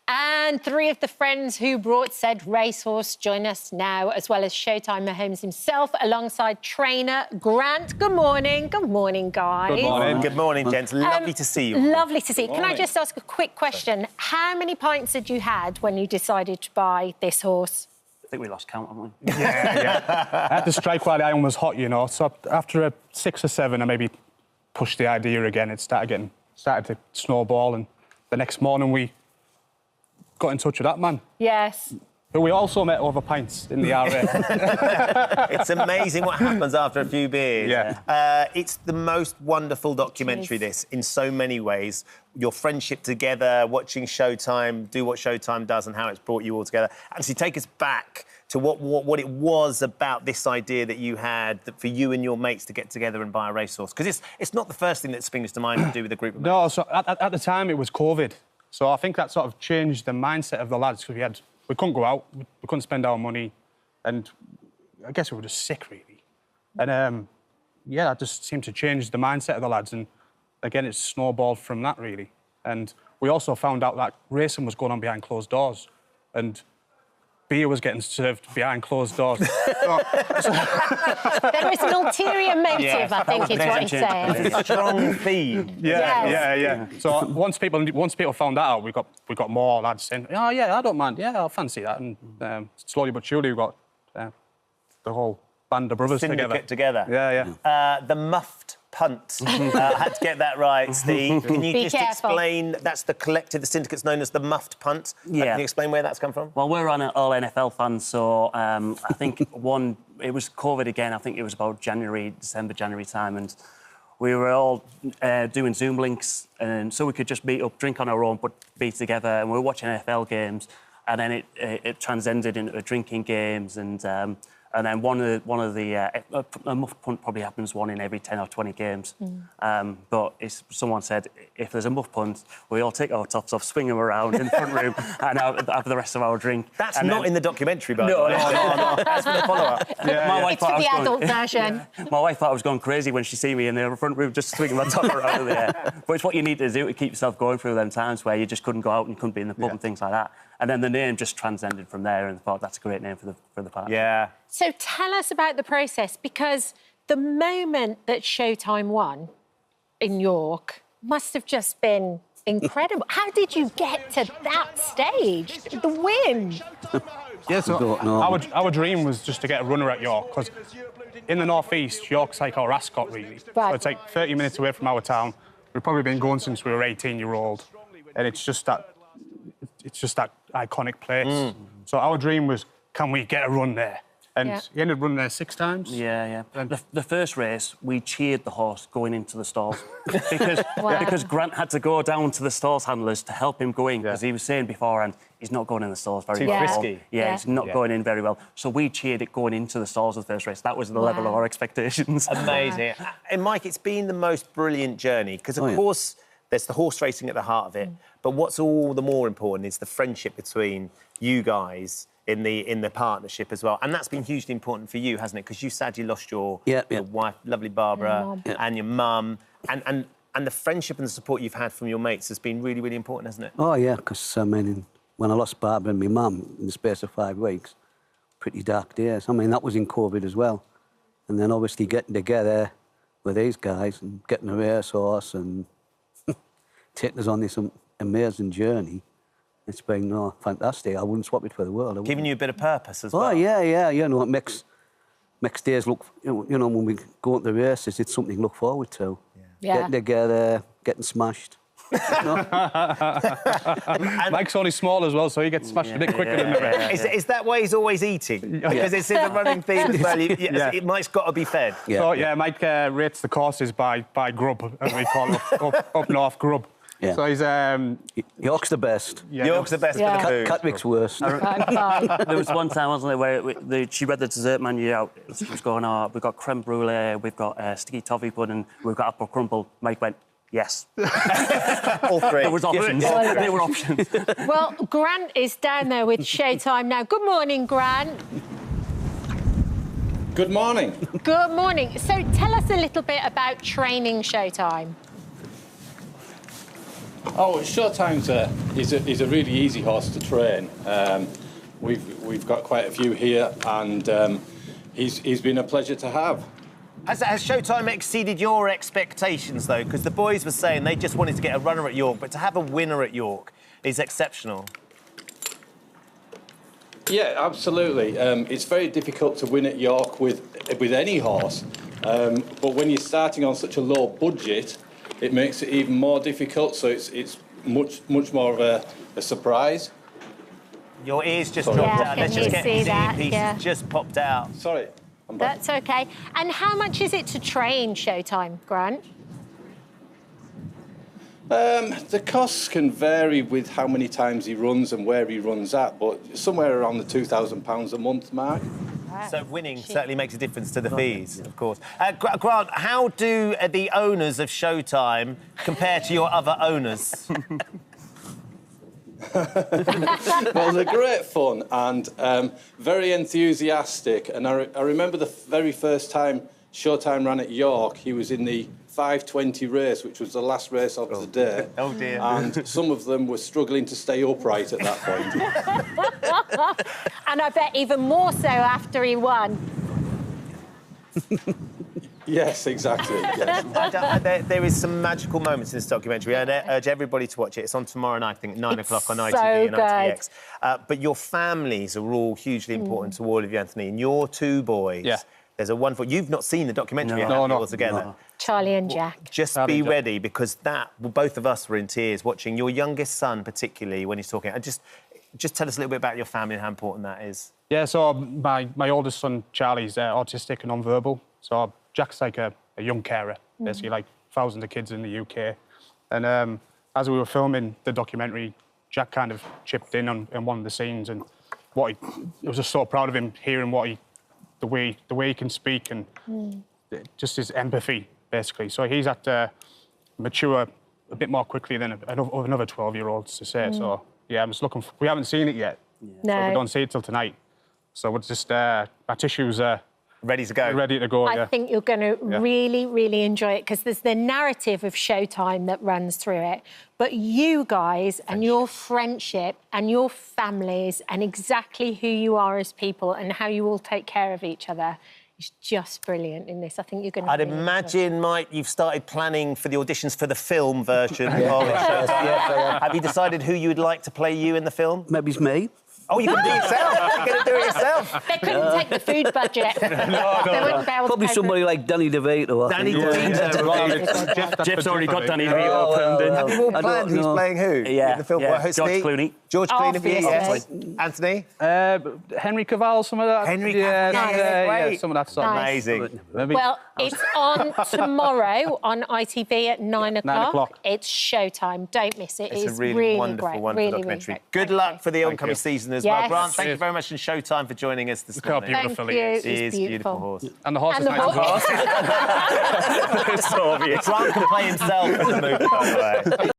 And three of the friends who brought said racehorse join us now, as well as Showtime Mahomes himself, alongside trainer Grant. Good morning. Good morning, guys. Good morning. Good morning, gents. Lovely to see you. Lovely to see you. Can I just ask a quick question? How many pints had you had when you decided to buy this horse? I think we lost count, haven't we? Yeah. I had to strike while the iron was hot, you know. So after a 6 or 7, I maybe pushed the idea again. It started to snowball, and the next morning we got in touch with that man. Yes. Who we also met over pints in the RA. It's amazing what happens after a few beers. Yeah. It's the most wonderful documentary, this, in so many ways. Your friendship together, watching Showtime, do what Showtime does and how it's brought you all together. Actually, take us back to what it was about this idea that you had that for you and your mates to get together and buy a racehorse. Because it's not the first thing that springs to mind to do with a group of mates. No, so at the time it was COVID. So I think that sort of changed the mindset of the lads, because we couldn't go out, we couldn't spend our money, and I guess we were just sick, really. And, yeah, that just seemed to change the mindset of the lads, and, again, it snowballed from that, really. And we also found out that racing was going on behind closed doors, and beer was getting served behind closed doors. There was an ulterior motive, I think, is what he's saying. It's a strong theme. Yeah. So once people found that out, we got more lads saying, "Oh yeah, I don't mind. Yeah, I'll fancy that." And slowly but surely we got the whole band of brothers together. Yeah. The muffed punt. Had to get that right, Steve. Can you just explain? That's the collective, the syndicate's known as the muffed punt. Yeah. Can you explain where that's come from? Well, we're all NFL fans, so I think it was COVID again. I think it was about December, January time, and we were all doing Zoom links, and so we could just meet up, drink on our own, but be together. And we were watching NFL games, and then it transcended into drinking games, and then one of the a muff punt probably happens one in every 10 or 20 games. But someone said, if there's a muff punt, we all take our tops off, swing them around in the front room, and have the rest of our drink. That's not in the documentary, by the way. No. That's for the follow-up. It's for the adult version. My wife thought I was going crazy when she see me in the front room just swinging my top around in the air. But it's what you need to do to keep yourself going through them times where you just couldn't go out and you couldn't be in the pub and things like that. And then the name just transcended from there, and I thought that's a great name for the party. Yeah. So tell us about the process, because the moment that Showtime won in York must have just been incredible. How did you get to that stage, the win? Yeah, so our dream was just to get a runner at York, because in the North East, York's like our Ascot, really. Right. So it's like 30 minutes away from our town. We've probably been going since we were 18-year-old, and it's just that iconic place. So our dream was, can we get a run there? And he ended up running there 6 times. Yeah. The first race, we cheered the horse going into the stalls because Grant had to go down to the stalls handlers to help him go in, because he was saying beforehand he's not going in the stalls very well. Too frisky. Yeah, he's not going in very well. So we cheered it going into the stalls of the first race. That was the level of our expectations. Amazing. And Mike, it's been the most brilliant journey, because of course there's the horse racing at the heart of it, but what's all the more important is the friendship between you guys in the partnership as well. And that's been hugely important for you, hasn't it? Because you sadly lost your wife, lovely Barbara, and your mum. And the friendship and the support you've had from your mates has been really, really important, hasn't it? Oh, yeah, because, I mean, when I lost Barbara and my mum in the space of 5 weeks, pretty dark days. I mean, that was in COVID as well. And then obviously getting together with these guys and getting a racehorse and taking us on this amazing journey. It's been fantastic. I wouldn't swap it for the world. Giving you a bit of purpose as well. Oh, yeah. You know, it makes days look... You know, when we go into the races, it's something to look forward to. Yeah. Getting together, getting smashed. You know? Mike's only small as well, so he gets smashed a bit quicker than the rest. Is that why he's always eating? Because it's in the running theme as well. Mike's got to be fed. So, Mike rates the courses by grub, as we call it, up north grub. Yeah. So he's... York's the best. York's the best for the food. Catwick's worst. There was one time, wasn't there, where she read the dessert menu out. She was going, we've got creme brulee, we've got sticky toffee pudding, we've got apple crumble. Mike went, yes. All 3. There was options. There were options. Well, Grant is down there with Showtime now. Good morning, Grant. Good morning. Good morning. So tell us a little bit about training Showtime. Oh, Showtime's is a really easy horse to train. We've got quite a few here, and he's been a pleasure to have. Has Showtime exceeded your expectations, though? Because the boys were saying they just wanted to get a runner at York, but to have a winner at York is exceptional. Yeah, absolutely. It's very difficult to win at York with any horse, but when you're starting on such a low budget, it makes it even more difficult. So it's much more of a surprise. Your ears just Sorry. dropped Yeah, out. can Let's just you get see these that? earpieces Yeah. just popped out. Sorry. I'm back. That's OK. And how much is it to train Showtime, Grant? The costs can vary with how many times he runs and where he runs at, but somewhere around the £2,000 a month mark. So winning certainly makes a difference to the fees, of course. Grant, how do the owners of Showtime compare to your other owners? Well, they're great fun and very enthusiastic. And I remember the very first time Showtime ran at York, he was in the 5:20 race, which was the last race of the day. Oh, dear. And some of them were struggling to stay upright at that point. And I bet even more so after he won. Yes, exactly. Yes. There is some magical moments in this documentary. I urge everybody to watch it. It's on tomorrow night, I think, at 9 o'clock on ITV so and good. ITVX. But your families are all hugely important to all of you, Anthony. And your two boys, there's a wonderful... You've not seen the documentary yet, have you, altogether? No. Charlie and Jack. Just be ready, because both of us were in tears watching your youngest son, particularly, when he's talking. And just tell us a little bit about your family and how important that is. Yeah, so my oldest son, Charlie's autistic and non-verbal. So Jack's like a young carer, basically, like thousands of kids in the UK. And as we were filming the documentary, Jack kind of chipped in on one of the scenes, and I was just so proud of him, hearing the way he can speak and just his empathy, basically. So he's had to mature a bit more quickly than another 12-year-olds to say. So yeah, I'm just looking. We haven't seen it yet. No. So we don't see it till tonight. So we're just our tissues are ready to go. Ready to go. I think you're going to really, really enjoy it, because there's the narrative of Showtime that runs through it. But you guys and your friendship and your families and exactly who you are as people and how you all take care of each other is just brilliant in this. I think you're going to I'd imagine, Mike, you've started planning for the auditions for the film version of Showtime. Have you decided who you would like to play you in the film? Maybe it's me. Oh, you're going to do it yourself? You're going to do it yourself? They couldn't take the food budget. They wouldn't be able Probably to somebody like Danny DeVito. I think. Jeff's already got Danny DeVito filmed in. Have you all planned who's playing who in the film? Yeah. Who's George Steve? Clooney. George Clooney, yes. Obviously. Anthony? Henry Cavill, some of that. Henry yeah, Cavill, yeah, great. some of that stuff. Nice. Amazing. Maybe. Well, it's on tomorrow on ITV at 9 o'clock. 9 o'clock. It's Showtime. Don't miss it. It's a It's really great. wonderful, wonderful really, documentary. Really Good luck for the oncoming season as well. Yes. Grant, thank you very much, and Showtime for joining us this morning. beautiful Thank you. it is. He is a beautiful beautiful horse. And the horse And is the nice as well. horse. Grant can play himself in the movie, by the way.